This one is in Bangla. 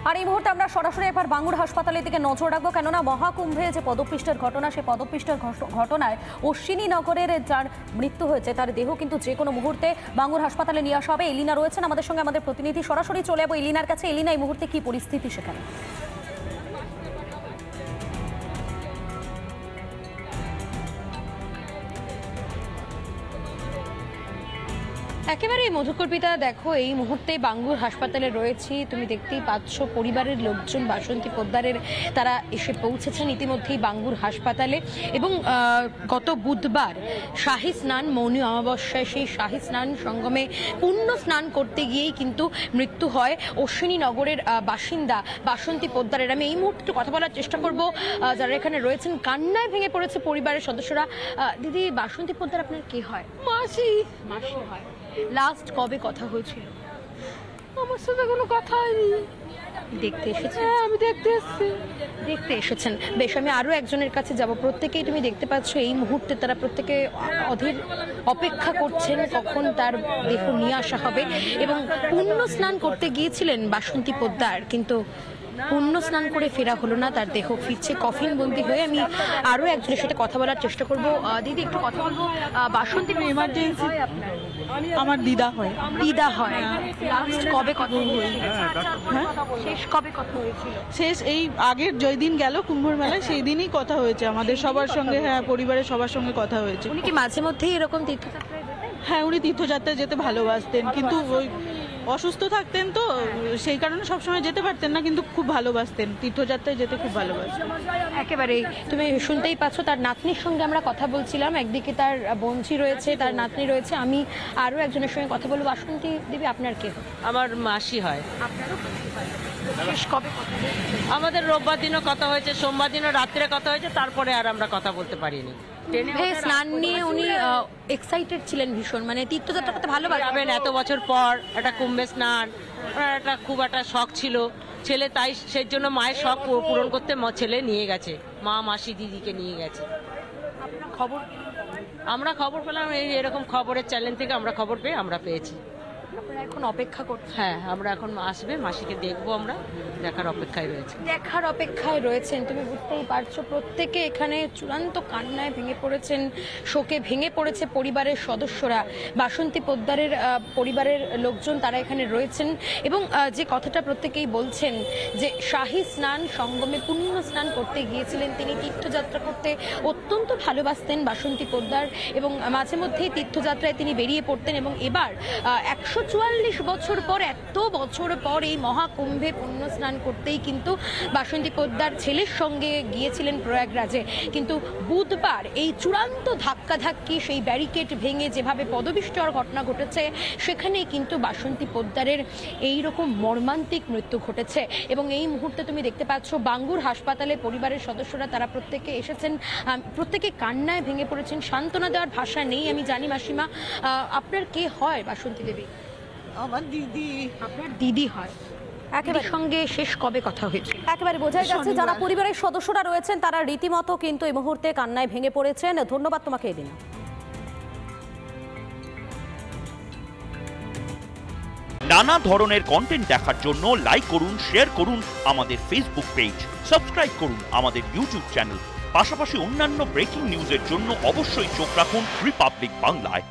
আর এই মুহূর্তে আমরা সরাসরি এবার বাঙ্গুর হাসপাতালের দিকে নজর রাখবো, কেননা মহাকুম্ভে যে পদপিষ্টের ঘটনা, সেই পদপিষ্টের ঘটনায় অশ্বিনী নগরের যার মৃত্যু হয়েছে তার দেহ কিন্তু যে কোনো মুহূর্তে বাঙ্গুর হাসপাতালে নিয়ে আসা হবে। এলিনা রয়েছেন আমাদের সঙ্গে, আমাদের প্রতিনিধি, সরাসরি চলে যাবো এলিনার কাছে। এলিনা, এই মুহূর্তে কি পরিস্থিতি সেখানে? একেবারে মধুকর্পিতা, দেখো এই মুহূর্তে বাঙ্গুর হাসপাতালে রয়েছি, তুমি দেখতেই পাচ্ছ পরিবারের লোকজন বাসন্তী পোদ্দারের তারা এসে পৌঁছেছেন ইতিমধ্যেই বাঙ্গুর হাসপাতালে। এবং গত বুধবার শাহী স্নান, মৌনী অমাবস্যায় সেই শাহী স্নান সঙ্গমে পুণ্য স্নান করতে গিয়েই কিন্তু মৃত্যু হয় অশ্বিনী নগরের বাসিন্দা বাসন্তী পোদ্দারের। আমি এই মুহূর্তে কথা বলার চেষ্টা করব যারা এখানে রয়েছেন। কান্নায় ভেঙে পড়েছে পরিবারের সদস্যরা। দিদি, বাসন্তী পোদ্দার আপনার কে হয়? মাসি। মাসি হয়। লাস্ট কবে কথা হয়েছিল? আমার সাথে কোনো কথা হয়নি। দেখতে এসেছেন? আমি দেখতে এসেছেন। বেশ, আমি আরো একজনের কাছে যাব। প্রত্যেকেই তুমি দেখতে পাচ্ছ এই মুহূর্তে তারা প্রত্যেকে অধীর অপেক্ষা করছেন কখন তার দেহ নিয়ে আসা হবে। এবং পুণ্য স্নান করতে গিয়েছিলেন বাসন্তী পোদ্দার, কিন্তু পুণ্য স্নান করে ফেরা হলো না, তার দেহ ফিরছে কফিন বন্দি হয়ে। আমি আরো একজনের সাথে কথা বলার চেষ্টা করব। দিদি, একটু কথা বলবো। বাসন্তী এমার্জেন্সি আমার দিদা হয়। লাস্ট কবে কথা হয়েছিল? শেষ কবে কথা হয়েছিল? শেষ এই আগের যেই দিন গেল কুম্ভর মেলায়, সেই দিনই কথা হয়েছে আমাদের সবার সঙ্গে। হ্যাঁ, পরিবারের সবার সঙ্গে কথা হয়েছে। উনি কি মাঝে মধ্যেই এরকম তীর্থযাত্রায় যেতেন? হ্যাঁ, উনি তীর্থযাত্রায় যেতে ভালোবাসতেন, কিন্তু ওই অসুস্থ থাকতেন তো সেই কারণে সবসময় যেতে পারতেন না, কিন্তু খুব ভালোবাসতেন, তীর্থযাত্রায় যেতে খুব ভালোবাসতেন। একেবারেই তুমি শুনতেই পাচ্ছ, তার নাতনির সঙ্গে আমরা কথা বলছিলাম। একদিকে তার বোনঝি রয়েছে, তার নাতনি রয়েছে। আমি আরো একজনের সঙ্গে কথা বলবো। বাসন্তী দেবী আপনার কে? আমার মাসি হয়। আপনারও শেষ কবে কথা? আমাদের রোববার দিনও কথা হয়েছে, সোমবার দিনও রাত্রে কথা হয়েছে, তারপরে আর আমরা কথা বলতে পারিনি। স্নান নিয়ে উনি এক্সাইটেড ছিলেন ভীষণ, মানে তীর্থযাত্রা করতে ভালোবাসেন। এত বছর পর একটা কুম্ভে স্নান, একটা খুব একটা শখ ছিল ছেলে, তাই সেই জন্য মায়ের শখ পূরণ করতে ছেলে নিয়ে গেছে, মা মাসি দিদিকে নিয়ে গেছে। আমরা খবর পেলাম এরকম খবরের চ্যানেল থেকে, আমরা খবর পেয়ে আমরা পেয়েছি। এখন অপেক্ষা করছি। হ্যাঁ, আমরা এখন আসবে, মাসিকে দেখবো, আমরা দেখার অপেক্ষায় রয়েছেন। তুমি বুঝতেই পারছো, প্রত্যেকে এখানে চূড়ান্ত কান্নায় ভেঙে পড়েছেন, শোকে ভেঙে পড়েছে পরিবারের সদস্যরা। বাসন্তী পোদ্দারের পরিবারের লোকজন তারা এখানে রয়েছেন। এবং যে কথাটা প্রত্যেকেই বলছেন যে শাহী স্নান সঙ্গমে পুণ্য স্নান করতে গিয়েছিলেন তিনি, তীর্থযাত্রা করতে অত্যন্ত ভালোবাসতেন বাসন্তী পোদ্দার, এবং মাঝে মধ্যেই তীর্থযাত্রায় তিনি বেরিয়ে পড়তেন। এবং এবার 144 বছর পর, এত বছর পর এই মহাকুম্ভে পুণ্য স্নান করতেই কিন্তু বাসন্তী পোদ্দার ছেলের সঙ্গে গিয়েছিলেন প্রয়াগরাজে। কিন্তু বুধবার এই চূড়ান্ত ধাক্কাধাক্কি, সেই ব্যারিকেড ভেঙে যেভাবে পদপিষ্ট হওয়ার ঘটনা ঘটেছে, সেখানেই কিন্তু বাসন্তী পোদ্দারের এইরকম মর্মান্তিক মৃত্যু ঘটেছে। এবং এই মুহূর্তে তুমি দেখতে পাচ্ছ বাঙ্গুর হাসপাতালে পরিবারের সদস্যরা তারা প্রত্যেকে এসেছেন, প্রত্যেকে কান্নায় ভেঙে পড়েছেন। সান্ত্বনা দেওয়ার ভাষা নেই। আমি জানি মাসিমা, আপনার কে হয় বাসন্তী দেবী? আমার দিদি। আপনার দিদি হয়। একেবারে সঙ্গে শেষ কবে কথা হয়েছে? একেবারে বোঝাই যাচ্ছে যারা পরিবারের সদস্যরা রয়েছেন তারা রীতিমতো কিন্তু এই মুহূর্তে কান্নায় ভেঙে পড়েছেন। ধন্যবাদ তোমাকে এদিন। নানা ধরনের কন্টেন্ট দেখার জন্য লাইক করুন, শেয়ার করুন আমাদের ফেসবুক পেজ, সাবস্ক্রাইব করুন আমাদের ইউটিউব চ্যানেল। পাশাপাশি অন্যান্য ব্রেকিং নিউজের জন্য অবশ্যই চোখ রাখুন রিপাবলিক বাংলায়।